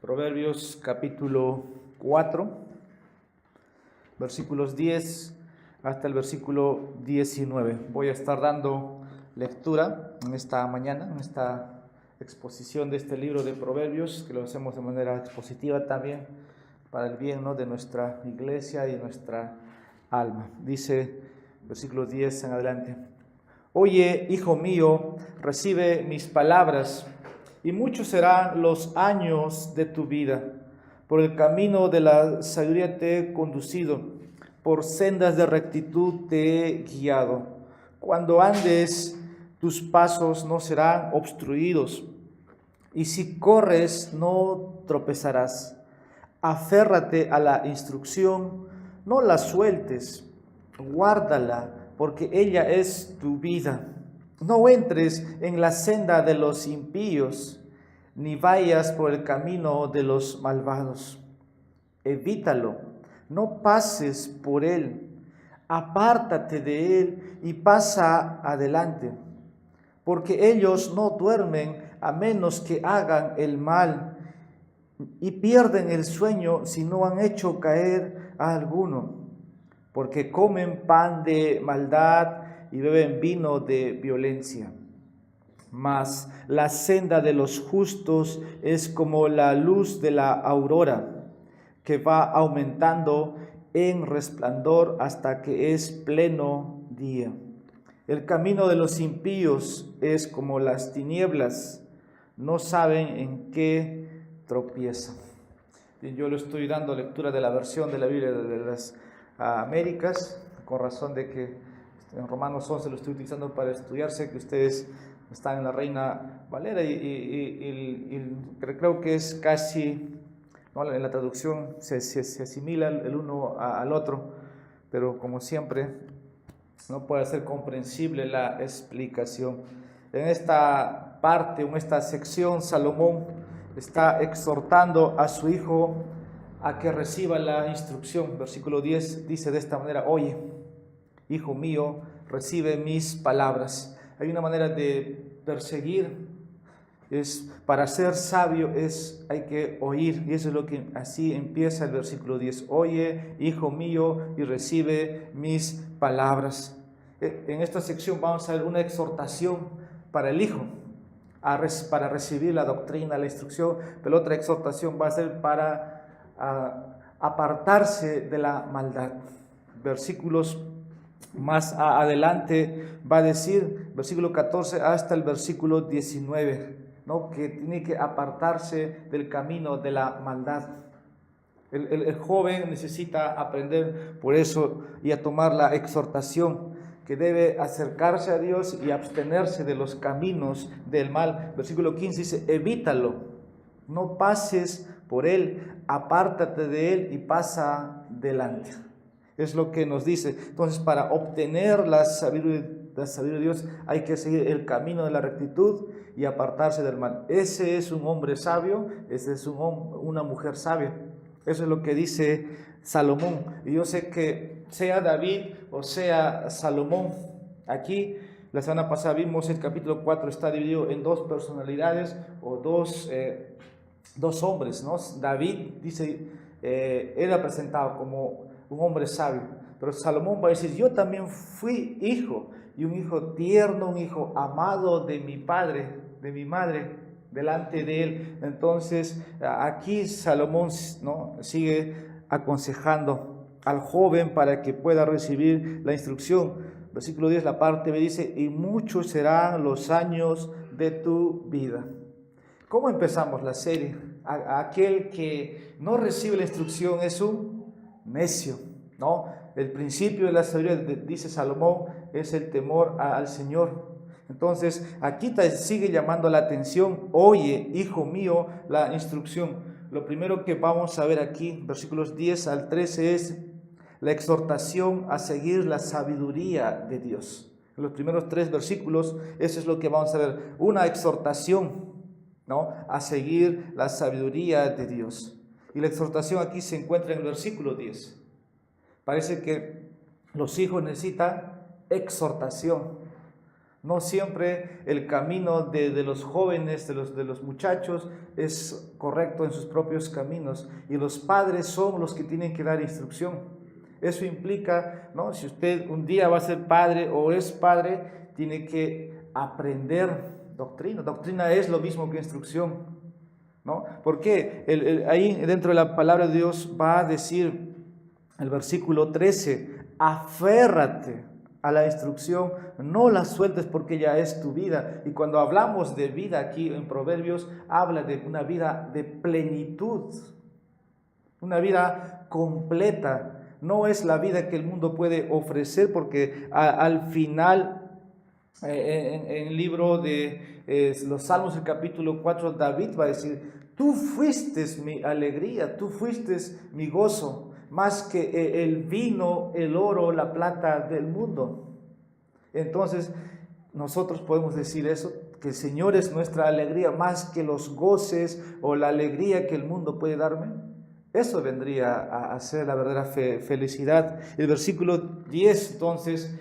Proverbios capítulo 4, versículos 10 hasta el versículo 19. Voy a estar dando lectura en esta mañana, en esta exposición de este libro de Proverbios, que lo hacemos de manera expositiva también para el bien, ¿no?, de nuestra iglesia y nuestra alma. Dice, versículo 10 en adelante: Oye, hijo mío, recibe mis palabras, y muchos serán los años de tu vida. Por el camino de la sabiduría te he conducido, por sendas de rectitud te he guiado. Cuando andes, tus pasos no serán obstruidos, y si corres, no tropezarás. Aférrate a la instrucción, no la sueltes, guárdala, porque ella es tu vida. No entres en la senda de los impíos, ni vayas por el camino de los malvados. Evítalo, no pases por él, apártate de él y pasa adelante, porque ellos no duermen a menos que hagan el mal, y pierden el sueño si no han hecho caer a alguno, porque comen pan de maldad y beben vino de violencia. Mas la senda de los justos es como la luz de la aurora, que va aumentando en resplandor hasta que es pleno día. El camino de los impíos es como las tinieblas, no saben en qué tropiezan. Yo le estoy dando lectura de la versión de la Biblia de las Américas, con razón de que en Romanos 11 lo estoy utilizando para estudiarse, que ustedes están en la Reina Valera y creo que es casi, ¿no?, en la traducción se asimila el uno al otro, pero como siempre no puede ser comprensible la explicación. En esta parte, en esta sección, Salomón está exhortando a su hijo a que reciba la instrucción. Versículo 10 dice de esta manera: Oye, hijo mío, recibe mis palabras. Hay una manera de perseguir, para ser sabio hay que oír, y eso es lo que así empieza el versículo 10. Oye, hijo mío, y recibe mis palabras. En esta sección vamos a ver una exhortación para el hijo, para recibir la doctrina, la instrucción, pero otra exhortación va a ser para apartarse de la maldad. Versículos más adelante va a decir, versículo 14 hasta el versículo 19, ¿no?, que tiene que apartarse del camino de la maldad. El joven necesita aprender por eso y a tomar la exhortación, que debe acercarse a Dios y abstenerse de los caminos del mal. Versículo 15 dice: evítalo, no pases por él, apártate de él y pasa delante. Es lo que nos dice. Entonces, para obtener la sabiduría de Dios hay que seguir el camino de la rectitud y apartarse del mal. Ese es un hombre sabio, ese es una mujer sabia. Eso es lo que dice Salomón. Y yo sé que sea David o sea Salomón, aquí la semana pasada vimos el capítulo 4 está dividido en dos personalidades o dos hombres, ¿no? David dice, era presentado como un hombre sabio, pero Salomón va a decir: yo también fui hijo, y un hijo tierno, un hijo amado de mi padre, de mi madre, delante de él. Entonces aquí Salomón, ¿no?, sigue aconsejando al joven para que pueda recibir la instrucción. Versículo 10, la parte B dice: y muchos serán los años de tu vida. ¿Cómo empezamos la serie? Aquel que no recibe la instrucción es un necio, ¿no? El principio de la sabiduría, dice Salomón, es el temor al Señor. Entonces, aquí sigue llamando la atención: oye, hijo mío, la instrucción. Lo primero que vamos a ver aquí, versículos 10 al 13, es la exhortación a seguir la sabiduría de Dios. En los primeros 3 versículos, eso es lo que vamos a ver, una exhortación, ¿no?, a seguir la sabiduría de Dios. Y la exhortación aquí se encuentra en el versículo 10. Parece que los hijos necesitan exhortación. No siempre el camino de los jóvenes, de los muchachos, es correcto en sus propios caminos. Y los padres son los que tienen que dar instrucción. Eso implica, ¿no? Si usted un día va a ser padre o es padre, tiene que aprender doctrina. Doctrina es lo mismo que instrucción, ¿no? Porque ahí dentro de la palabra de Dios va a decir el versículo 13, aférrate a la instrucción, no la sueltes porque ya es tu vida. Y cuando hablamos de vida aquí en Proverbios, habla de una vida de plenitud, una vida completa. No es la vida que el mundo puede ofrecer, porque al final, en el libro de los Salmos, el capítulo 4, David va a decir, tú fuiste mi alegría, tú fuiste mi gozo, más que el vino, el oro, la plata del mundo. Entonces, nosotros podemos decir eso, que el Señor es nuestra alegría, más que los goces o la alegría que el mundo puede darme. Eso vendría a ser la verdadera felicidad. El versículo 10, entonces,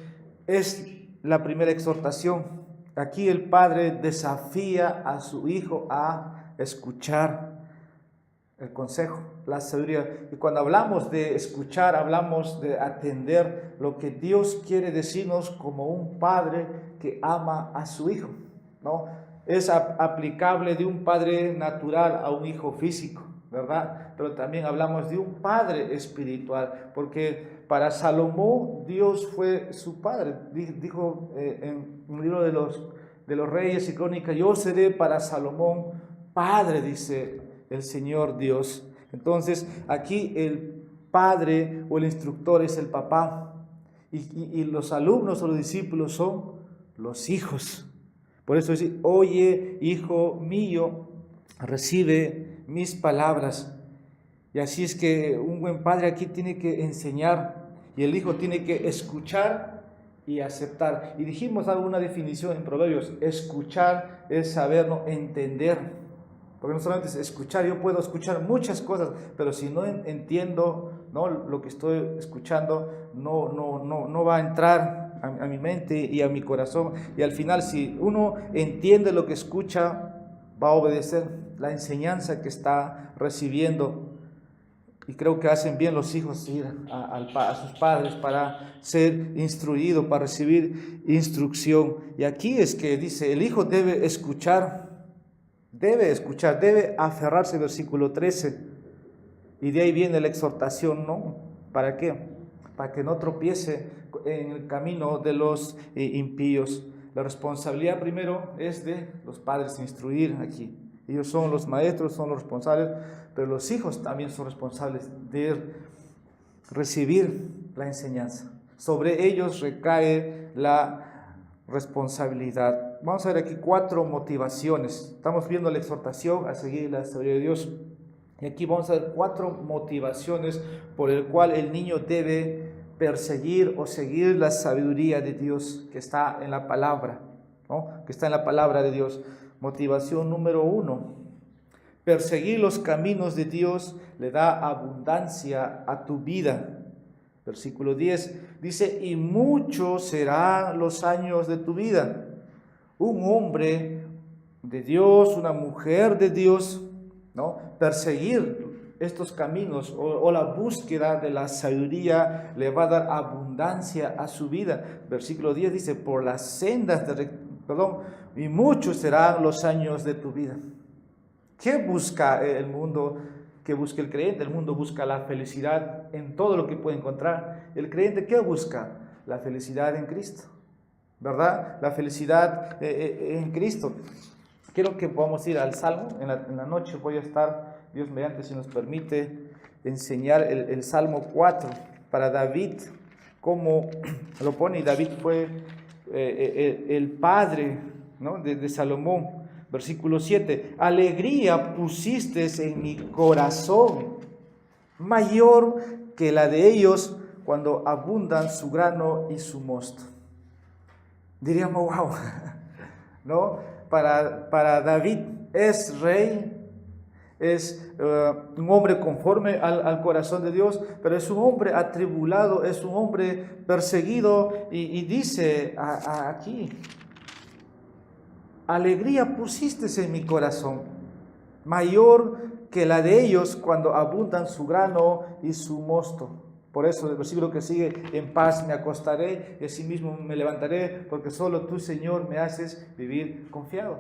es la primera exhortación. Aquí el padre desafía a su hijo a escuchar el consejo, la sabiduría. Y cuando hablamos de escuchar, hablamos de atender lo que Dios quiere decirnos como un padre que ama a su hijo, ¿no? Es aplicable de un padre natural a un hijo físico, ¿verdad? Pero también hablamos de un padre espiritual, porque para Salomón Dios fue su padre. Dijo en un libro de los Reyes y Crónicas, yo seré para Salomón padre, dice el Señor Dios. Entonces aquí el padre o el instructor es el papá, y los alumnos o los discípulos son los hijos. Por eso dice, oye, hijo mío, recibe mis palabras. Y así es que un buen padre aquí tiene que enseñar, y el hijo tiene que escuchar y aceptar. Y dijimos alguna definición en Proverbios: escuchar es saber, no entender. Porque no solamente es escuchar, yo puedo escuchar muchas cosas, pero si no entiendo, ¿no?, lo que estoy escuchando, no va a entrar a mi mente y a mi corazón. Y al final, si uno entiende lo que escucha, va a obedecer la enseñanza que está recibiendo. Y creo que hacen bien los hijos ir a sus padres para ser instruidos, para recibir instrucción. Y aquí es que dice, el hijo debe escuchar, debe aferrarse, versículo 13. Y de ahí viene la exhortación, ¿no? ¿Para qué? Para que no tropiece en el camino de los impíos. La responsabilidad primero es de los padres instruir aquí. Ellos son los maestros, son los responsables, pero los hijos también son responsables de recibir la enseñanza. Sobre ellos recae la responsabilidad. Vamos a ver aquí 4 motivaciones. Estamos viendo la exhortación a seguir la sabiduría de Dios. Y aquí vamos a ver 4 motivaciones por el cual el niño debe perseguir o seguir la sabiduría de Dios que está en la palabra, ¿no? Que está en la palabra de Dios. Motivación número 1. Perseguir los caminos de Dios le da abundancia a tu vida. Versículo 10 dice, y muchos serán los años de tu vida. Un hombre de Dios, una mujer de Dios, ¿no? Perseguir estos caminos o la búsqueda de la sabiduría le va a dar abundancia a su vida. Versículo 10 dice, por las sendas y muchos serán los años de tu vida. ¿Qué busca el mundo? ¿Qué busca el creyente? El mundo busca la felicidad en todo lo que puede encontrar. ¿El creyente qué busca? La felicidad en Cristo, ¿verdad? La felicidad en Cristo. Quiero que podamos ir al Salmo. En la noche voy a estar, Dios mediante, si nos permite, enseñar el Salmo 4 para David, como lo pone. Y David fue el padre, ¿no?, de Salomón. Versículo 7, alegría pusiste en mi corazón, mayor que la de ellos cuando abundan su grano y su mosto. Diríamos, wow, ¿no? Para David es rey, es un hombre conforme al corazón de Dios, pero es un hombre atribulado, es un hombre perseguido, y dice aquí, alegría pusiste en mi corazón, mayor que la de ellos cuando abundan su grano y su mosto. Por eso el versículo que sigue: en paz me acostaré y asimismo me levantaré, porque solo tú, Señor, me haces vivir confiado.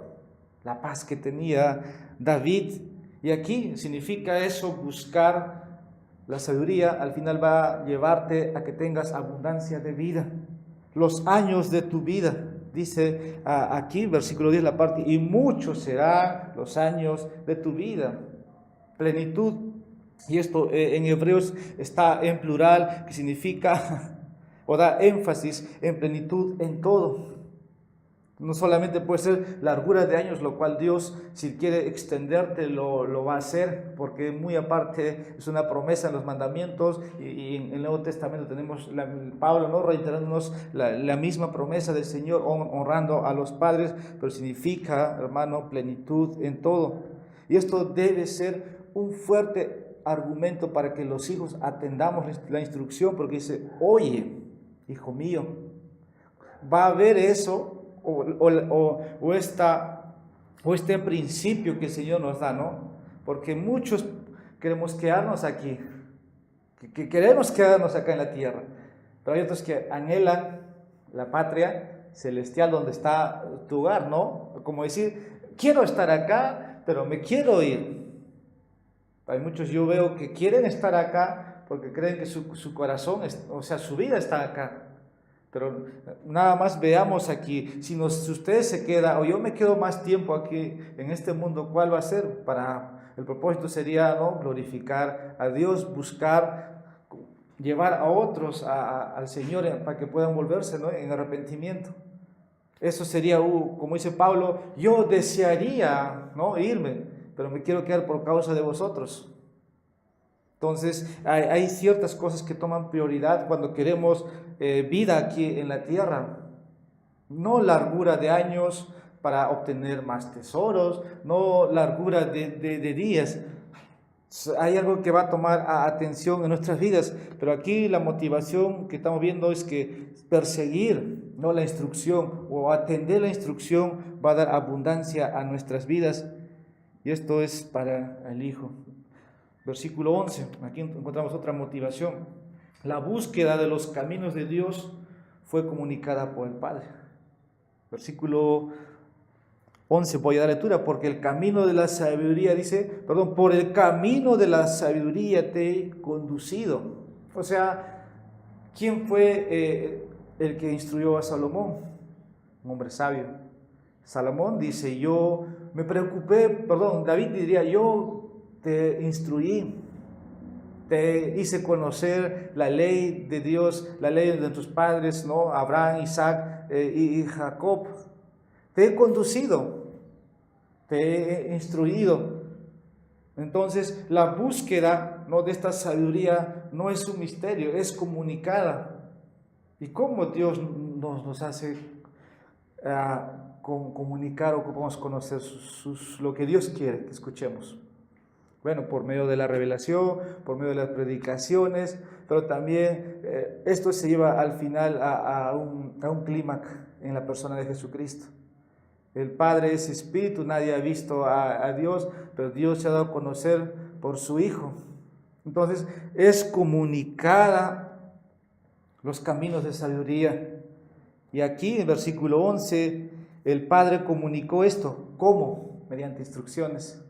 La paz que tenía David. Y aquí significa eso, buscar la sabiduría, al final va a llevarte a que tengas abundancia de vida. Los años de tu vida, dice aquí, versículo 10, la parte: y muchos serán los años de tu vida. Plenitud. Y esto en hebreos está en plural, que significa o da énfasis en plenitud en todo. No solamente puede ser largura de años, lo cual Dios, si quiere extenderte, lo va a hacer, porque muy aparte es una promesa en los mandamientos, y en el Nuevo Testamento tenemos Pablo, ¿no?, reiterándonos la misma promesa del Señor, honrando a los padres, pero significa, hermano, plenitud en todo. Y esto debe ser un fuerte argumento para que los hijos atendamos la instrucción, porque dice: oye, hijo mío, va a haber eso, o este principio que el Señor nos da, ¿no? Porque muchos queremos quedarnos aquí, que queremos quedarnos acá en la tierra, pero hay otros que anhelan la patria celestial donde está tu hogar, ¿no? Como decir: quiero estar acá, pero me quiero ir. Hay muchos, yo veo, que quieren estar acá porque creen que su corazón, su vida está acá. Pero nada más veamos aquí, si usted se queda o yo me quedo más tiempo aquí en este mundo, ¿cuál va a ser? El propósito sería, ¿no?, glorificar a Dios, buscar llevar a otros al Señor para que puedan volverse, ¿no?, en arrepentimiento. Eso sería, como dice Pablo: yo desearía, ¿no?, irme, pero me quiero quedar por causa de vosotros. Entonces hay ciertas cosas que toman prioridad cuando queremos vida aquí en la tierra. No largura de años para obtener más tesoros, no largura de días. Hay algo que va a tomar atención en nuestras vidas, pero aquí la motivación que estamos viendo es que perseguir, ¿no?, la instrucción, o atender la instrucción, va a dar abundancia a nuestras vidas. Y esto es para el Hijo. Versículo 11, aquí encontramos otra motivación. La búsqueda de los caminos de Dios fue comunicada por el Padre. Versículo 11, voy a dar lectura: porque el camino de la sabiduría, por el camino de la sabiduría te he conducido. O sea, ¿quién fue el que instruyó a Salomón? Un hombre sabio. Salomón dice: David diría: yo te instruí, te hice conocer la ley de Dios, la ley de nuestros padres, ¿no?, Abraham, Isaac y Jacob. Te he conducido, te he instruido. Entonces, la búsqueda, ¿no?, de esta sabiduría no es un misterio, es comunicada. ¿Y cómo Dios nos hace comunicar, o podemos conocer lo que Dios quiere que escuchemos? Bueno, por medio de la revelación, por medio de las predicaciones, pero también esto se lleva al final a un clímax en la persona de Jesucristo. El Padre es Espíritu, nadie ha visto a Dios, pero Dios se ha dado a conocer por su Hijo. Entonces, es comunicada los caminos de sabiduría. Y aquí en versículo 11, el Padre comunicó esto. ¿Cómo? Mediante instrucciones.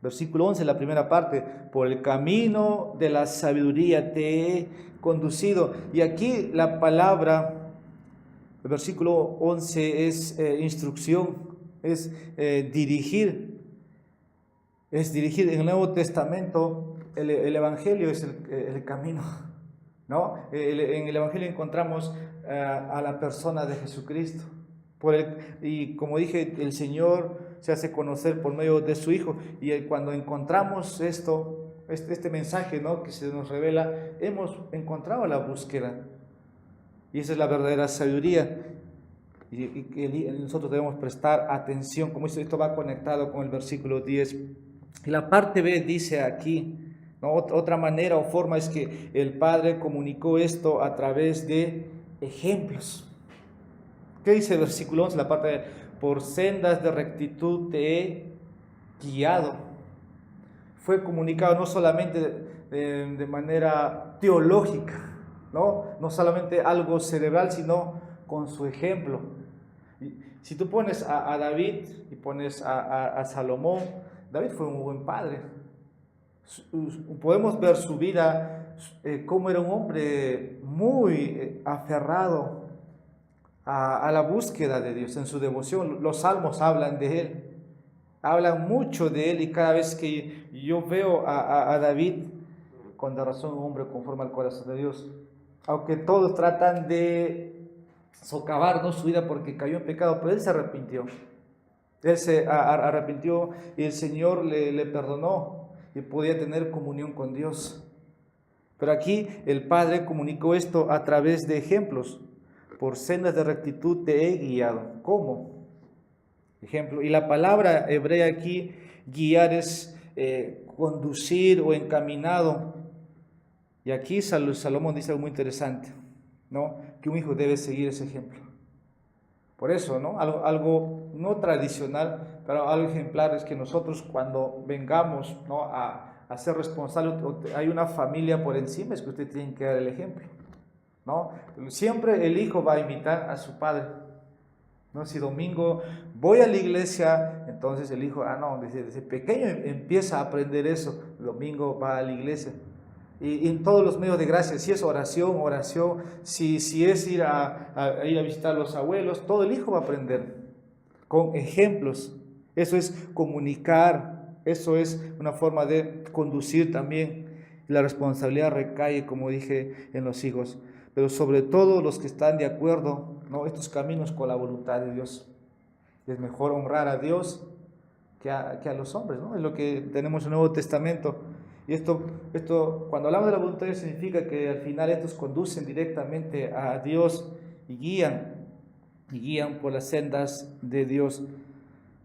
Versículo 11, la primera parte: por el camino de la sabiduría te he conducido. Y aquí la palabra, el versículo 11, es instrucción, es dirigir. Es dirigir. En el Nuevo Testamento el Evangelio es el camino, ¿no? En el Evangelio encontramos a la persona de Jesucristo. Y como dije, el Señor se hace conocer por medio de su Hijo. Y cuando encontramos este mensaje, ¿no?, que se nos revela, hemos encontrado la búsqueda. Y esa es la verdadera sabiduría. Y nosotros debemos prestar atención. Como esto va conectado con el versículo 10. Y la parte B dice aquí, ¿no?, otra manera o forma es que el Padre comunicó esto a través de ejemplos. ¿Qué dice el versículo 11? La parte de: por sendas de rectitud te he guiado. Fue comunicado no solamente de manera teológica, no solamente algo cerebral, sino con su ejemplo. Si tú pones a David y pones a Salomón, David fue un buen padre. Podemos ver su vida, cómo era un hombre muy aferrado a la búsqueda de Dios, en su devoción. Los salmos hablan de él, hablan mucho de él, y cada vez que yo veo a David, con razón un hombre conforme al corazón de Dios. Aunque todos tratan de socavar, ¿no?, su vida porque cayó en pecado, pero él se arrepintió. Él se arrepintió y el Señor le perdonó y podía tener comunión con Dios. Pero aquí el Padre comunicó esto a través de ejemplos. Por sendas de rectitud te he guiado. ¿Cómo? Ejemplo. Y la palabra hebrea aquí, guiar, es conducir o encaminado. Y aquí Salomón dice algo muy interesante, ¿no? Que un hijo debe seguir ese ejemplo. Por eso, ¿no? Algo no tradicional, pero algo ejemplar es que nosotros, cuando vengamos, ¿no?, a ser responsables, hay una familia por encima, es que usted tiene que dar el ejemplo, ¿no? Siempre el hijo va a imitar a su padre, ¿no? Si domingo voy a la iglesia, entonces el hijo, desde pequeño empieza a aprender eso. Domingo va a la iglesia. Y en todos los medios de gracia, si es oración, si es ir a visitar a los abuelos, todo el hijo va a aprender con ejemplos. Eso es comunicar, eso es una forma de conducir también. La responsabilidad recae, como dije, en los hijos, pero sobre todo los que están de acuerdo, ¿no?, estos caminos con la voluntad de Dios. Es mejor honrar a Dios que a los hombres, ¿no? Es lo que tenemos en el Nuevo Testamento. Y esto, cuando hablamos de la voluntad de Dios, significa que al final estos conducen directamente a Dios y guían por las sendas de Dios.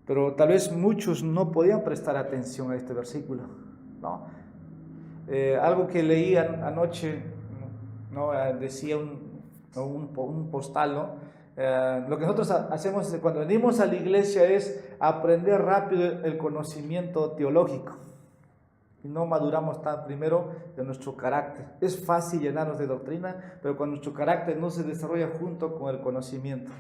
Pero tal vez muchos no podían prestar atención a este versículo, ¿no? Algo que leí anoche, ¿no? Decía un postal, ¿no? Lo que nosotros hacemos cuando venimos a la iglesia es aprender rápido el conocimiento teológico. Y no maduramos tan primero de nuestro carácter. Es fácil llenarnos de doctrina, pero cuando nuestro carácter no se desarrolla junto con el conocimiento.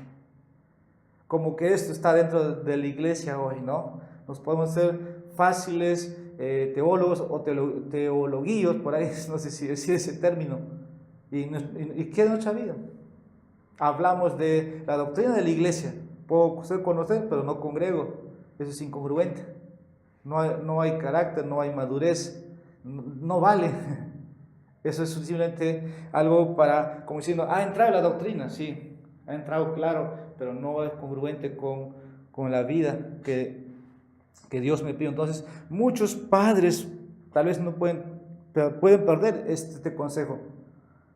Como que esto está dentro de la iglesia hoy, ¿no? Nos podemos ser fáciles teólogos o teologuillos, por ahí, no sé si decir ese término. ¿Y qué es nuestra vida? Hablamos de la doctrina de la iglesia. Puedo ser conocer, pero no congrego. Eso es incongruente. No hay carácter, no hay madurez, no vale. Eso es simplemente algo para, como diciendo, ha entrado la doctrina, sí, ha entrado, claro, pero no es congruente con la vida que Dios me pide. Entonces, muchos padres tal vez no pueden perder este consejo.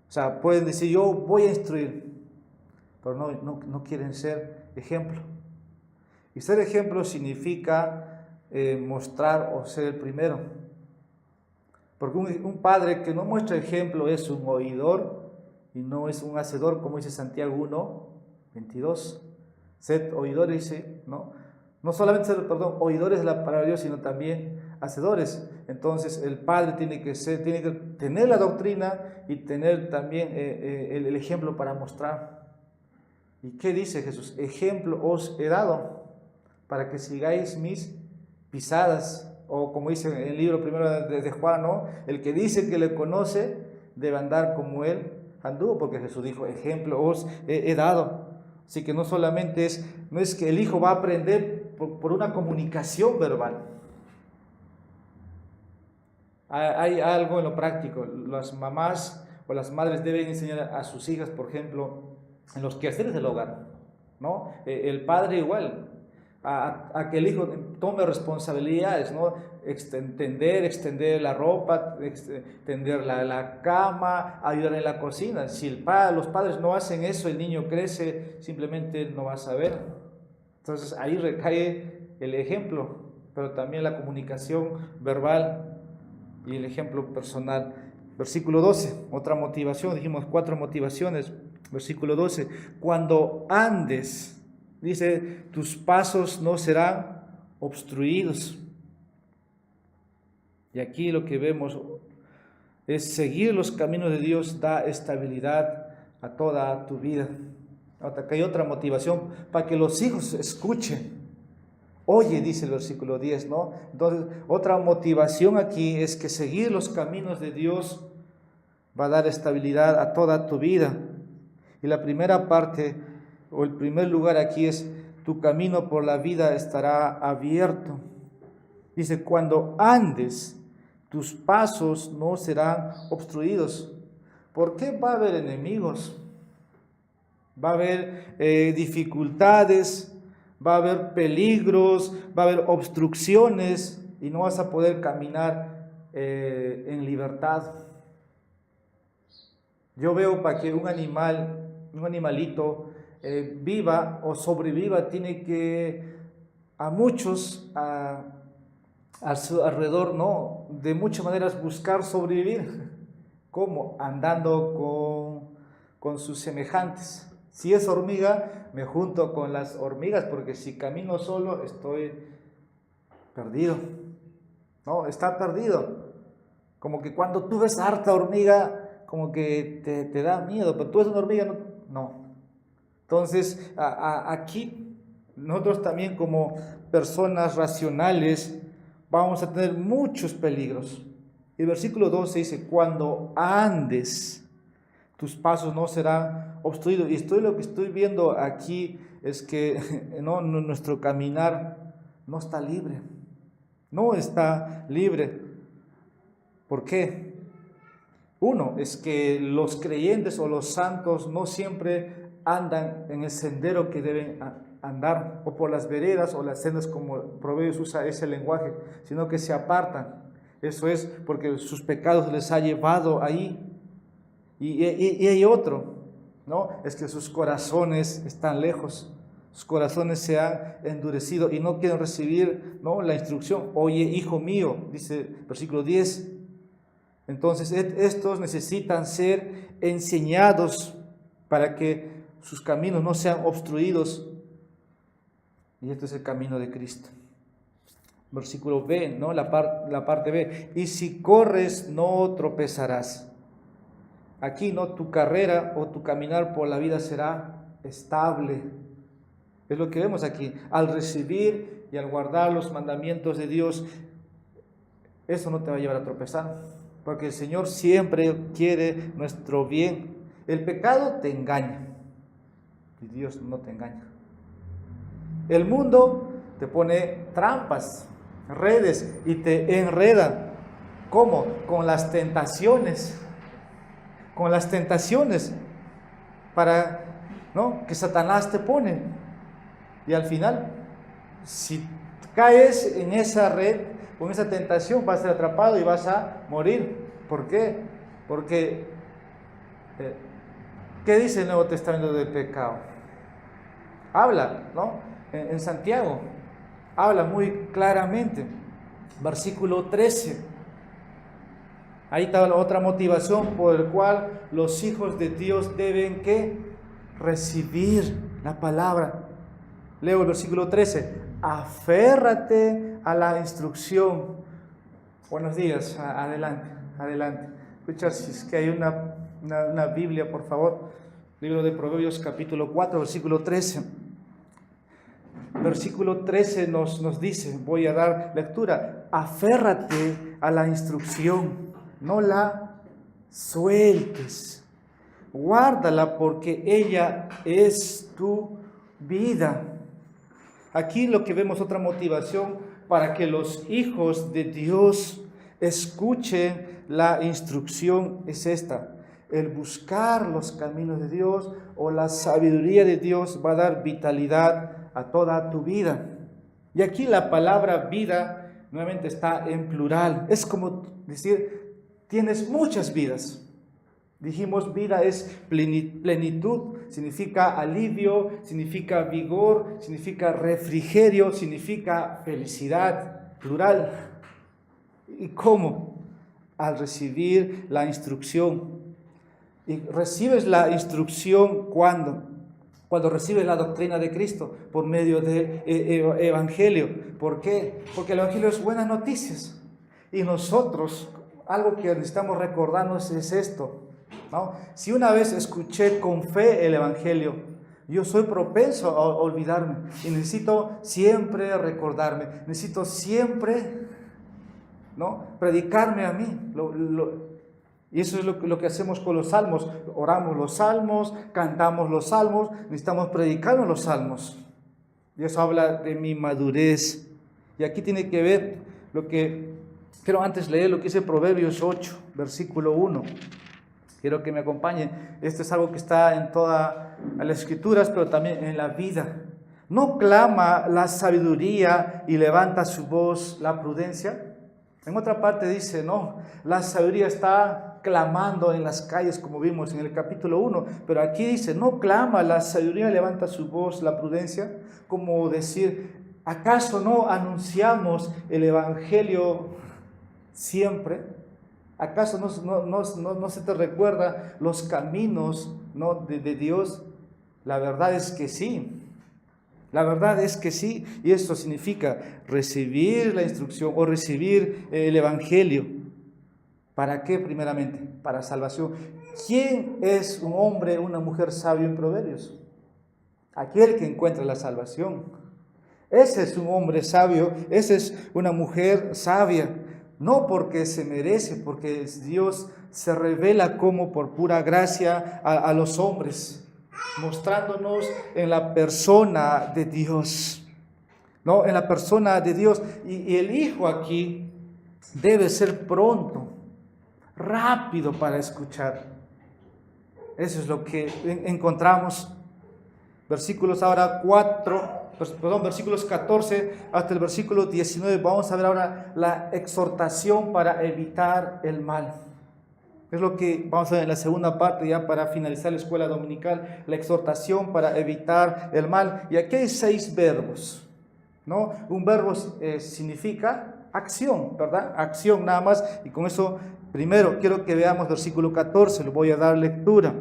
O sea, pueden decir, yo voy a instruir, pero no quieren ser ejemplo. Y ser ejemplo significa mostrar o ser el primero, porque un padre que no muestra ejemplo es un oidor y no es un hacedor, como dice Santiago 1:22. Sed oidores, dice, no solamente ser, oidores de la palabra de Dios, sino también hacedores. Entonces el padre tiene que tener la doctrina y tener también el ejemplo para mostrar. ¿Y qué dice Jesús? Ejemplo os he dado para que sigáis mis pisadas, o como dice en el libro primero de Juan, ¿no? El que dice que le conoce debe andar como él anduvo, porque Jesús dijo, ejemplo os he dado. Así que no es que el hijo va a aprender por una comunicación verbal. Hay algo en lo práctico. Las mamás o las madres deben enseñar a sus hijas, por ejemplo, en los quehaceres del hogar, ¿no? El padre igual, a que el hijo tome responsabilidades, ¿no? Extender la ropa, extender la cama, ayudar en la cocina. Si los padres no hacen eso, el niño crece, simplemente no va a saber. Entonces ahí recae el ejemplo, pero también la comunicación verbal y el ejemplo personal. Versículo 12, otra motivación, dijimos 4 motivaciones. Versículo 12, cuando andes Dice, tus pasos no serán obstruidos. Y aquí lo que vemos es seguir los caminos de Dios da estabilidad a toda tu vida. Acá hay otra motivación para que los hijos escuchen. Oye, dice el versículo 10, ¿no? Entonces, otra motivación aquí es que seguir los caminos de Dios va a dar estabilidad a toda tu vida. Y la primera parte, o el primer lugar aquí es, tu camino por la vida estará abierto. Dice, cuando andes, tus pasos no serán obstruidos. ¿Por qué va a haber enemigos? Va a haber dificultades, va a haber peligros, va a haber obstrucciones y no vas a poder caminar en libertad. Yo veo para que un animalito viva o sobreviva, tiene que a muchos a su alrededor, ¿no? De muchas maneras buscar sobrevivir. ¿Cómo? Andando con sus semejantes. Si es hormiga, me junto con las hormigas, porque si camino solo estoy perdido. No, está perdido. Como que cuando tú ves harta hormiga, como que te da miedo, pero tú ves una hormiga, no. Entonces, aquí nosotros también como personas racionales vamos a tener muchos peligros. El versículo 12 dice, cuando andes, tus pasos no serán obstruidos. Y lo que estoy viendo aquí es que no, nuestro caminar no está libre. No está libre. ¿Por qué? Uno, es que los creyentes o los santos no siempre andan en el sendero que deben andar, o por las veredas o las sendas, como Proverbios usa ese lenguaje, sino que se apartan. Eso es porque sus pecados les ha llevado ahí. Y hay otro, ¿no? Es que sus corazones están lejos, sus corazones se han endurecido y no quieren recibir, ¿no?, la instrucción. Oye, hijo mío, dice versículo 10. Entonces, estos necesitan ser enseñados para que sus caminos no sean obstruidos. Y este es el camino de Cristo. Versículo B, ¿no? La parte B. Y si corres, no tropezarás. Aquí, ¿no?, tu carrera o tu caminar por la vida será estable. Es lo que vemos aquí. Al recibir y al guardar los mandamientos de Dios, eso no te va a llevar a tropezar, porque el Señor siempre quiere nuestro bien. El pecado te engaña y Dios no te engaña. El mundo te pone trampas, redes y te enreda. ¿Cómo? Con las tentaciones. Con las tentaciones ¿no?, que Satanás te pone. Y al final, si caes en esa red, con esa tentación, vas a ser atrapado y vas a morir. ¿Por qué? Porque, ¿qué dice el Nuevo Testamento del pecado? Habla, ¿no? En Santiago, habla muy claramente. Versículo 13. Ahí está la otra motivación por la cual los hijos de Dios deben ¿qué? Recibir la palabra. Leo el versículo 13. Aférrate a la instrucción. Buenos días, adelante. Escucha, si es que hay una Biblia, por favor. Libro de Proverbios, capítulo 4, versículo 13. Versículo 13 nos dice, voy a dar lectura. Aférrate a la instrucción. No la sueltes, guárdala porque ella es tu vida. Aquí lo que vemos, otra motivación para que los hijos de Dios escuchen la instrucción es esta. El buscar los caminos de Dios o la sabiduría de Dios va a dar vitalidad a toda tu vida. Y aquí la palabra vida nuevamente está en plural. Es como decir, tienes muchas vidas. Dijimos, vida es plenitud, significa alivio, significa vigor, significa refrigerio, significa felicidad, plural. ¿Y cómo? Al recibir la instrucción. Y recibes la instrucción ¿cuándo? Cuando recibes la doctrina de Cristo por medio del Evangelio. ¿Por qué? Porque el Evangelio es buenas noticias. Y nosotros, algo que necesitamos recordarnos es esto, ¿no? Si una vez escuché con fe el Evangelio, yo soy propenso a olvidarme. Y necesito siempre recordarme. Necesito siempre, ¿no?, predicarme a mí. Y eso es lo que hacemos con los salmos. Oramos los salmos, cantamos los salmos, necesitamos predicar los salmos. Y eso habla de mi madurez. Y aquí tiene que ver lo que, quiero antes leer lo que dice Proverbios 8, versículo 1. Quiero que me acompañen. Esto es algo que está en todas las escrituras, pero también en la vida. ¿No clama la sabiduría y levanta su voz la prudencia? En otra parte dice, no, la sabiduría está clamando en las calles, como vimos en el capítulo 1, pero aquí dice, no clama la sabiduría, levanta su voz la prudencia, como decir, ¿acaso no anunciamos el Evangelio siempre? ¿Acaso no se te recuerda los caminos, ¿no?, de Dios? La verdad es que sí. La verdad es que sí, y esto significa recibir la instrucción o recibir el Evangelio. ¿Para qué primeramente? Para salvación. ¿Quién es un hombre, una mujer sabio en Proverbios? Aquel que encuentra la salvación. Ese es un hombre sabio, esa es una mujer sabia. No porque se merece, porque Dios se revela como por pura gracia a los hombres, mostrándonos en la persona de Dios, ¿no? En la persona de Dios. Y el Hijo aquí debe ser pronto, rápido para escuchar. Eso es lo que encontramos. Versículos ahora versículos 14 hasta el versículo 19. Vamos a ver ahora la exhortación para evitar el mal. Es lo que vamos a ver en la segunda parte, ya para finalizar la escuela dominical, la exhortación para evitar el mal. Y aquí hay 6 verbos, ¿no? Un verbo significa acción, ¿verdad? Acción nada más. Y con eso, primero, quiero que veamos versículo 14, lo voy a dar lectura.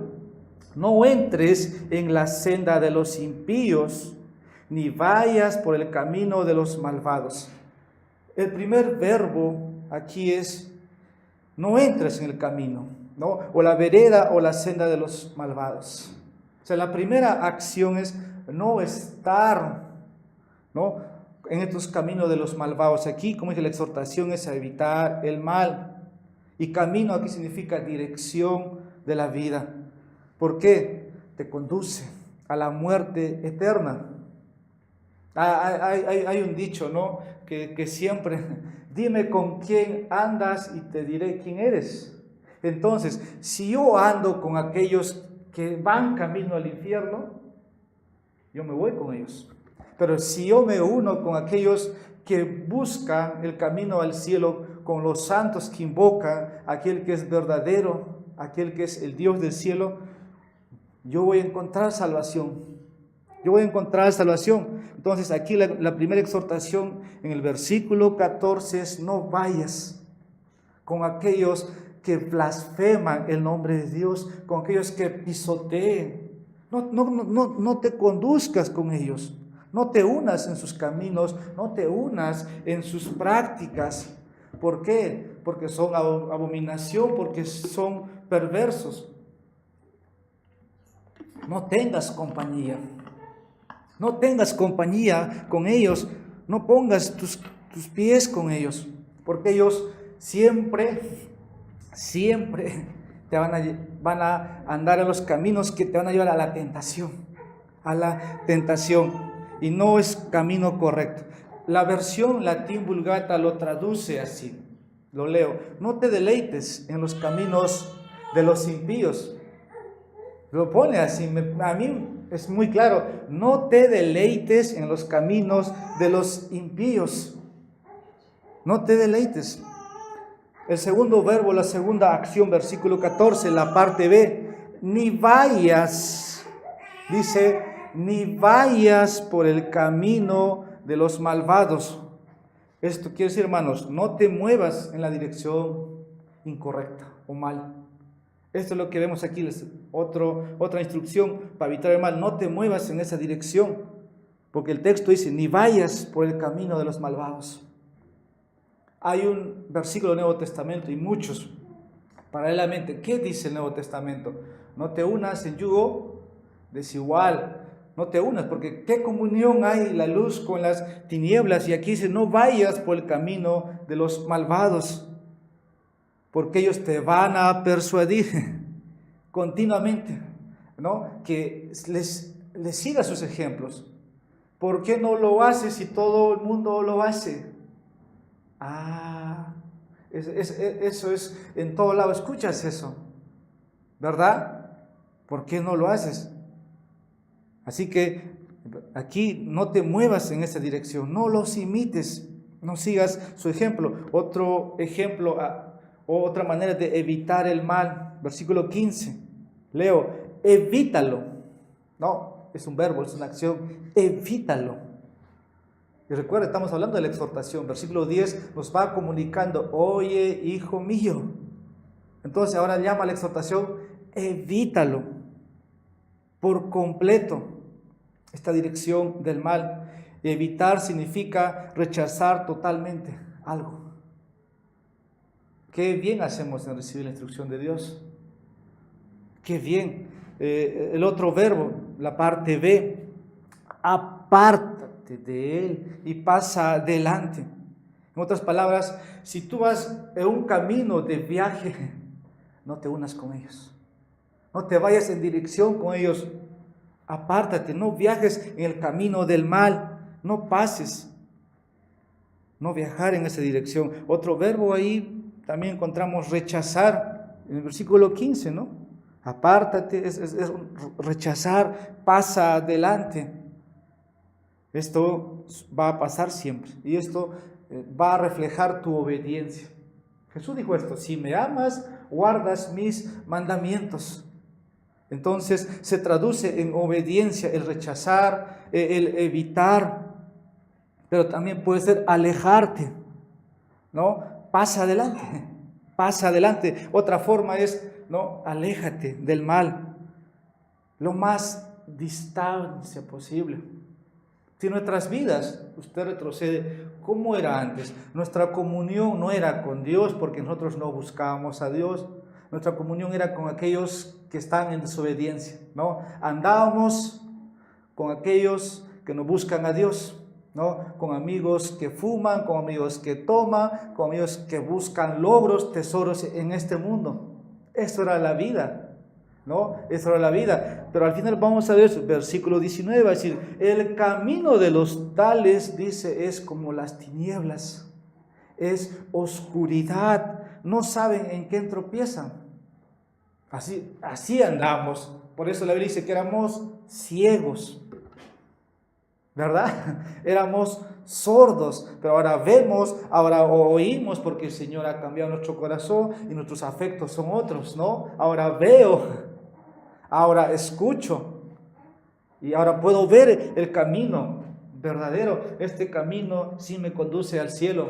No entres en la senda de los impíos, ni vayas por el camino de los malvados. El primer verbo aquí es no entres en el camino, ¿no?, o la vereda o la senda de los malvados. O sea, la primera acción es no estar, ¿no?, en estos caminos de los malvados. Aquí, como dije, la exhortación es a evitar el mal. Y camino aquí significa dirección de la vida. ¿Por qué? Te conduce a la muerte eterna. Hay un dicho, ¿no?, que siempre, dime con quién andas y te diré quién eres. Entonces, si yo ando con aquellos que van camino al infierno, yo me voy con ellos. Pero si yo me uno con aquellos que buscan el camino al cielo, con los santos que invocan, aquel que es verdadero, aquel que es el Dios del cielo, yo voy a encontrar salvación. Yo voy a encontrar salvación. Entonces aquí la primera exhortación en el versículo 14 es no vayas con aquellos que blasfeman el nombre de Dios, con aquellos que pisoteen. No te conduzcas con ellos. No te unas en sus caminos, no te unas en sus prácticas. ¿Por qué? Porque son abominación, porque son perversos. No tengas compañía. No tengas compañía con ellos, no pongas tus pies con ellos, porque ellos siempre te van a andar en los caminos que te van a llevar a la tentación, y no es camino correcto. La versión Latín Vulgata lo traduce así, lo leo: no te deleites en los caminos de los impíos. Lo pone así, a mí es muy claro: no te deleites en los caminos de los impíos. No te deleites. El segundo verbo, la segunda acción, versículo 14, la parte B, ni vayas, dice, ni vayas por el camino de los malvados. Esto quiere decir, hermanos, no te muevas en la dirección incorrecta o mal. Esto es lo que vemos aquí, otra instrucción para evitar el mal. No te muevas en esa dirección, porque el texto dice, ni vayas por el camino de los malvados. Hay un versículo del Nuevo Testamento y muchos paralelamente. ¿Qué dice el Nuevo Testamento? No te unas en yugo desigual. No te unas, porque ¿qué comunión hay la luz con las tinieblas? Y aquí dice, no vayas por el camino de los malvados, porque ellos te van a persuadir continuamente, ¿no? Que les sigas sus ejemplos. ¿Por qué no lo haces si todo el mundo lo hace? Eso es en todo lado, escuchas eso, ¿verdad? ¿Por qué no lo haces? Así que aquí no te muevas en esa dirección, no los imites, no sigas su ejemplo. Otro ejemplo, otra manera de evitar el mal, versículo 15, leo, evítalo. No, es un verbo, es una acción, evítalo. Y recuerda, estamos hablando de la exhortación, versículo 10 nos va comunicando, oye, hijo mío. Entonces ahora llama a la exhortación, evítalo por completo. Esta dirección del mal. Evitar significa rechazar totalmente algo. Qué bien hacemos en recibir la instrucción de Dios. Qué bien. El otro verbo, la parte B, apártate de él y pasa adelante. En otras palabras, si tú vas en un camino de viaje, no te unas con ellos. No te vayas en dirección con ellos. Apártate, no viajes en el camino del mal, no pases, no viajar en esa dirección. Otro verbo ahí también encontramos rechazar, en el versículo 15, ¿no? Apártate, es rechazar, pasa adelante. Esto va a pasar siempre y esto va a reflejar tu obediencia. Jesús dijo esto, si me amas, guardas mis mandamientos. Entonces se traduce en obediencia, el rechazar, el evitar, pero también puede ser alejarte, ¿no? Pasa adelante, pasa adelante. Otra forma es, ¿no? Aléjate del mal, lo más distancia posible. Si nuestras vidas, usted retrocede, ¿cómo era antes? Nuestra comunión no era con Dios porque nosotros no buscábamos a Dios. Nuestra comunión era con aquellos que están en desobediencia, ¿no? Andábamos con aquellos que no buscan a Dios, ¿no? Con amigos que fuman, con amigos que toman, con amigos que buscan logros, tesoros en este mundo. Eso era la vida, ¿no? Eso era la vida. Pero al final vamos a ver, versículo 19 va a decir, el camino de los tales, dice, es como las tinieblas, es oscuridad, no saben en qué tropiezan. Así andamos. Por eso la Biblia dice que éramos ciegos, ¿verdad? Éramos sordos, pero ahora vemos, ahora oímos porque el Señor ha cambiado nuestro corazón y nuestros afectos son otros, ¿no? Ahora veo, ahora escucho y ahora puedo ver el camino verdadero. Este camino sí me conduce al cielo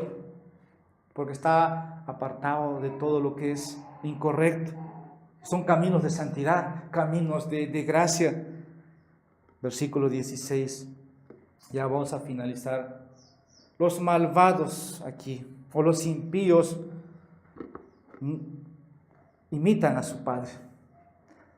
porque está apartado de todo lo que es incorrecto. Son caminos de santidad, caminos de gracia. Versículo 16. Ya vamos a finalizar. Los malvados aquí, o los impíos, imitan a su padre.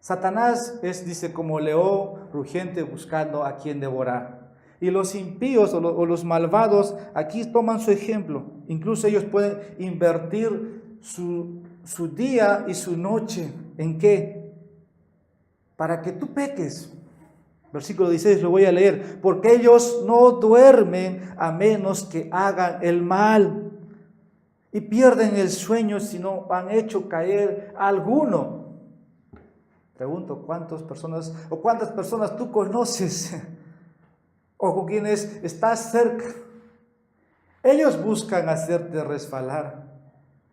Satanás es, dice, como león rugiente buscando a quien devorar. Y los impíos o los malvados aquí toman su ejemplo. Incluso ellos pueden invertir su día y su noche. ¿En qué? Para que tú peques. Versículo 16 lo voy a leer. Porque ellos no duermen a menos que hagan el mal. Y pierden el sueño si no han hecho caer a alguno. Pregunto, ¿cuántas personas tú conoces? O con quienes estás cerca. Ellos buscan hacerte resbalar.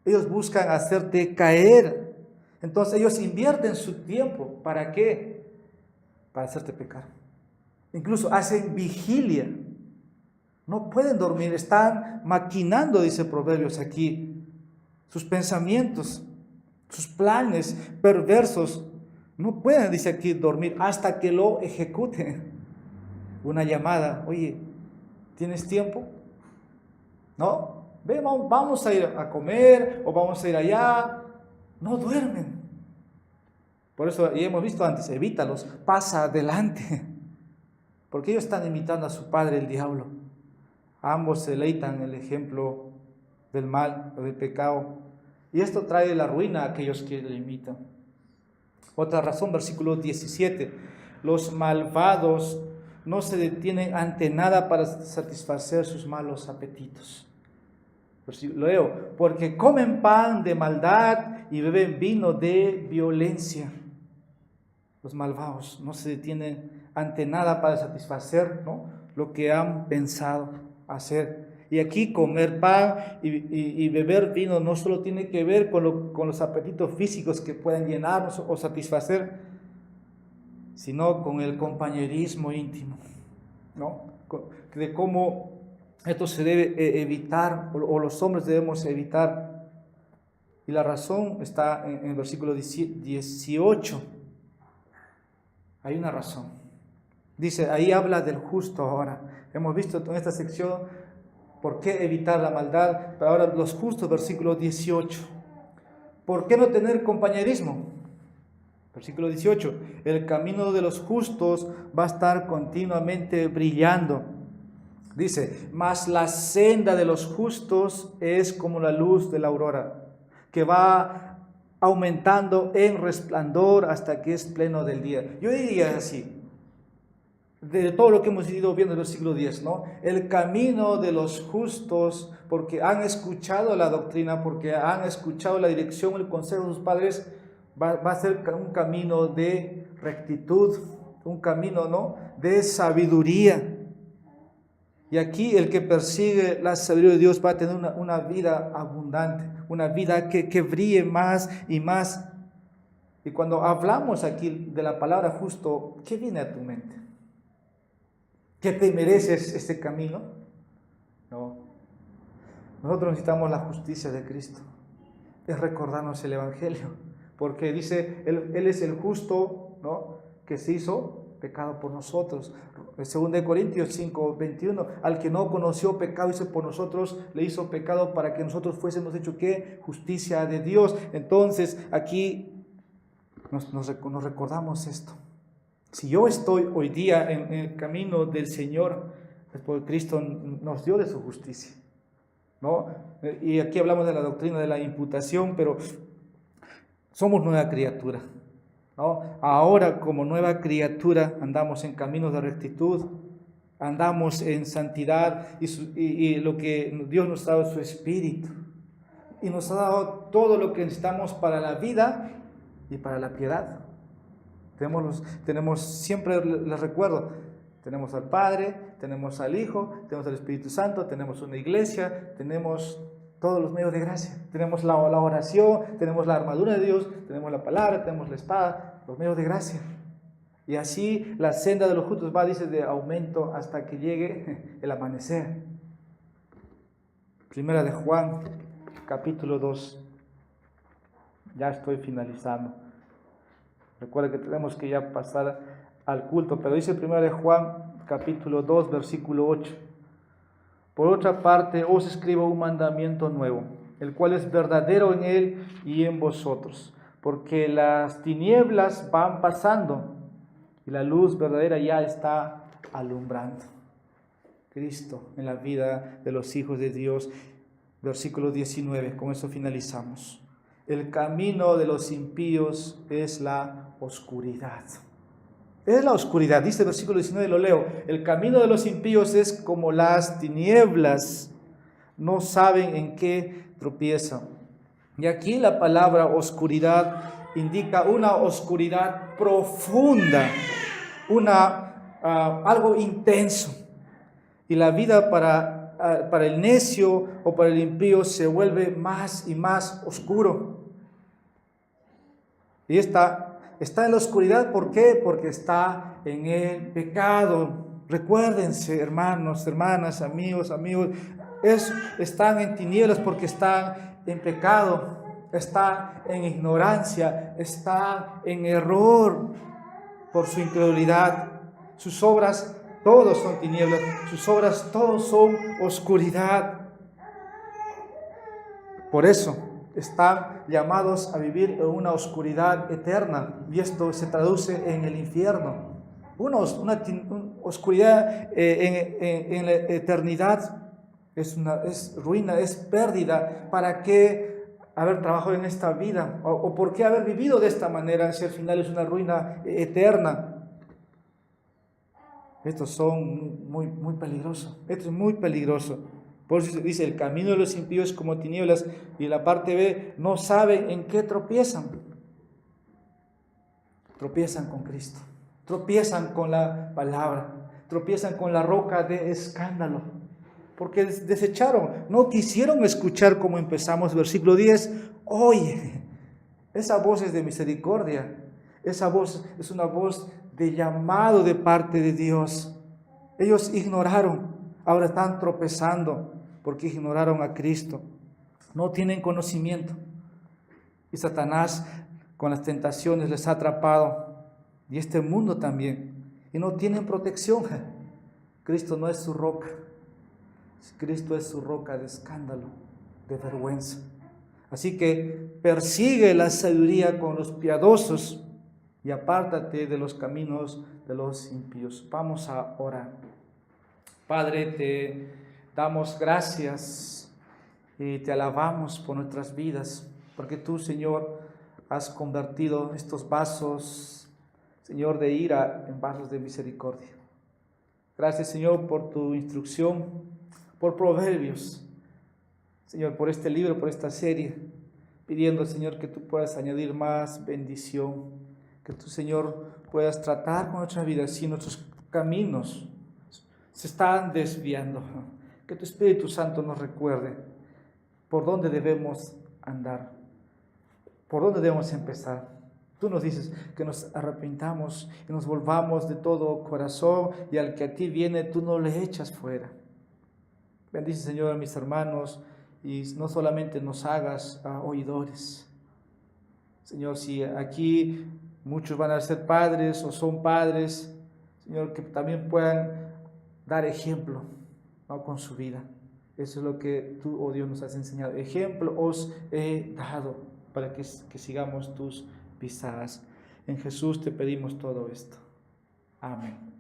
Ellos buscan hacerte caer. Entonces ellos invierten su tiempo. ¿Para qué? Para hacerte pecar. Incluso hacen vigilia. No pueden dormir. Están maquinando, dice Proverbios aquí, sus pensamientos. Sus planes perversos no pueden, dice aquí, dormir hasta que lo ejecuten. Una llamada, oye, ¿tienes tiempo? ¿No? Ven, vamos a ir a comer o vamos a ir allá. No duermen. Por eso, ya hemos visto antes, evítalos, pasa adelante. Porque ellos están imitando a su padre, el diablo. Ambos se deleitan en el ejemplo del mal o del pecado. Y esto trae la ruina a aquellos que le imitan. Otra razón, versículo 17. Los malvados no se detienen ante nada para satisfacer sus malos apetitos. Lo leo. Porque comen pan de maldad y beben vino de violencia. Los malvados no se detienen ante nada para satisfacer, ¿no?, lo que han pensado hacer. Y aquí comer pan y beber vino no solo tiene que ver con los apetitos físicos que pueden llenarnos o satisfacer, sino con el compañerismo íntimo, ¿no? De cómo esto se debe evitar, o los hombres debemos evitar. Y la razón está en el versículo 18. Hay una razón. Dice, ahí habla del justo ahora. Hemos visto en esta sección por qué evitar la maldad, pero ahora los justos, versículo 18. ¿Por qué no tener compañerismo? Versículo 18. El camino de los justos va a estar continuamente brillando. Dice, mas la senda de los justos es como la luz de la aurora, que va aumentando en resplandor hasta que es pleno del día. Yo diría así, de todo lo que hemos ido viendo en el versículo 10, ¿no? El camino de los justos, porque han escuchado la doctrina, porque han escuchado la dirección, el consejo de sus padres, va a ser un camino de rectitud, un camino, ¿no?, de sabiduría. Y aquí el que persigue la sabiduría de Dios va a tener una vida abundante, una vida que brille más y más. Y cuando hablamos aquí de la palabra justo, ¿qué viene a tu mente? ¿Que te mereces este camino? No. Nosotros necesitamos la justicia de Cristo. Es recordarnos el Evangelio. Porque dice, Él es el justo, ¿no?, que se hizo pecado por nosotros. 2 Corintios 5, 21. Al que no conoció pecado, hizo por nosotros, le hizo pecado para que nosotros fuésemos hecho, ¿qué? Justicia de Dios. Entonces, aquí nos recordamos esto. Si yo estoy hoy día en el camino del Señor, es porque Cristo nos dio de su justicia, ¿no? Y aquí hablamos de la doctrina de la imputación, pero somos nueva criatura, ¿no? Ahora, como nueva criatura, andamos en caminos de rectitud, andamos en santidad, y lo que Dios nos ha dado es su Espíritu, y nos ha dado todo lo que necesitamos para la vida y para la piedad. Tenemos siempre, les recuerdo, tenemos al Padre, tenemos al Hijo, tenemos al Espíritu Santo, tenemos una iglesia, tenemos todos los medios de gracia, tenemos la oración, tenemos la armadura de Dios, tenemos la palabra, tenemos la espada, los medios de gracia. Y así la senda de los justos va, dice, de aumento hasta que llegue el amanecer. Primera de Juan, capítulo 2. Ya estoy finalizando. Recuerda que tenemos que ya pasar al culto, pero dice 1 Juan, capítulo 2, versículo 8. Por otra parte, os escribo un mandamiento nuevo, el cual es verdadero en él y en vosotros, porque las tinieblas van pasando y la luz verdadera ya está alumbrando. Cristo en la vida de los hijos de Dios. Versículo 19, con eso finalizamos. El camino de los impíos es la oscuridad. Es la oscuridad, dice el versículo 19, lo leo. El camino de los impíos es como las tinieblas, no saben en qué tropiezan. Y aquí la palabra oscuridad indica una oscuridad profunda, algo intenso. Y la vida para el necio o para el impío se vuelve más y más oscuro. Y está en la oscuridad, ¿por qué? Porque está en el pecado. Recuérdense, hermanos, hermanas, amigos, están en tinieblas porque están en pecado. está en ignorancia, está en error por su incredulidad. Sus obras todos son tinieblas, sus obras todos son oscuridad. Por eso están llamados a vivir en una oscuridad eterna, y esto se traduce en el infierno. Una oscuridad en la eternidad es ruina, es pérdida. ¿Para qué haber trabajado en esta vida? ¿O por qué haber vivido de esta manera si al final es una ruina eterna? Estos son muy peligrosos. Esto es muy peligroso. Por eso dice, el camino de los impíos es como tinieblas, y en la parte B, no saben en qué tropiezan. Tropiezan con Cristo, tropiezan con la palabra, tropiezan con la roca de escándalo, porque desecharon, no quisieron escuchar como empezamos, versículo 10, oye, esa voz es de misericordia, esa voz es una voz de llamado de parte de Dios. Ellos ignoraron, ahora están tropezando porque ignoraron a Cristo, no tienen conocimiento, y Satanás con las tentaciones les ha atrapado, y este mundo también, y no tienen protección. Cristo no es su roca, Cristo es su roca de escándalo, de vergüenza. Así que persigue la sabiduría con los piadosos y apártate de los caminos de los impíos. Vamos a orar. Padre, te damos gracias y te alabamos por nuestras vidas, porque tú, Señor, has convertido estos vasos, Señor, de ira en vasos de misericordia. Gracias, Señor, por tu instrucción, por Proverbios, Señor, por este libro, por esta serie, pidiendo, Señor, que tú puedas añadir más bendición, que tú, Señor, puedas tratar con nuestras vidas si nuestros caminos se están desviando, que tu Espíritu Santo nos recuerde por dónde debemos andar, por dónde debemos empezar. Tú nos dices que nos arrepintamos y nos volvamos de todo corazón, y al que a ti viene tú no le echas fuera. Bendice, Señor, a mis hermanos, y no solamente nos hagas oidores. Señor, si aquí muchos van a ser padres o son padres, Señor, que también puedan dar ejemplo, ¿no?, con su vida. Eso es lo que tú, oh Dios, nos has enseñado. Ejemplo os he dado para que sigamos tus pisadas. En Jesús te pedimos todo esto. Amén.